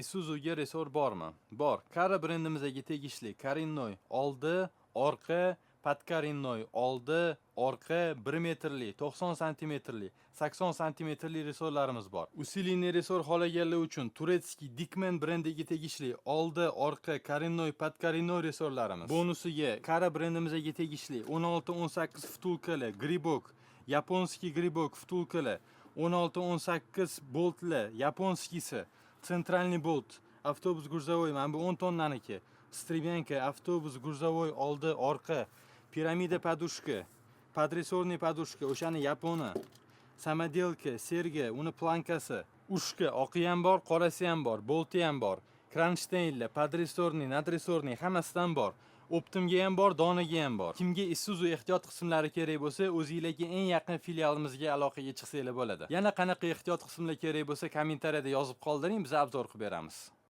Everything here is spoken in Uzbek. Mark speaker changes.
Speaker 1: Isuzuga resor bormi? Bor. Kara brendimizga tegishli Carinnoy oldi, orqa, Podcarinnoy oldi, orqa 1 metrli, 90 santimetrli, 80 santimetrli resorlarimiz bor. Usilini resor xolaganlar uchun Turetskiy Dickman brendiga tegishli oldi, orqa Carinnoy, Podcarinnoy resorlarimiz. Bonusiga Kara brendimizga tegishli 16-18 vtulkali Gribok, Yaponskiy Gribok vtulkali 16-18 boltli yaponskisi, Centralniy bolt, avtobus грузовой, mana bu 10 tonnaniki. Stribyanka, avtobus грузовой oldi, orqa, piramida podushka, podresorniy podushka, o'shani yaponi, samodelka, serga, uni plankasi, ushka, oqi ham bor, qorasi ham bor, bolti ham bor, kronshtaynlar, podresorniy, nadresorniy hammasidan bor. Optimga ham bor, donaga ham bor. Kimga Isuzu ehtiyot qismlari kerak bo'lsa, o'zingizga eng yaqin filialimizga aloqaga chiqsanglar bo'ladi. Yana qanaqa ehtiyot qismlar kerak bo'lsa, kommentariyada yozib qoldiring, biz obzor qilib beramiz.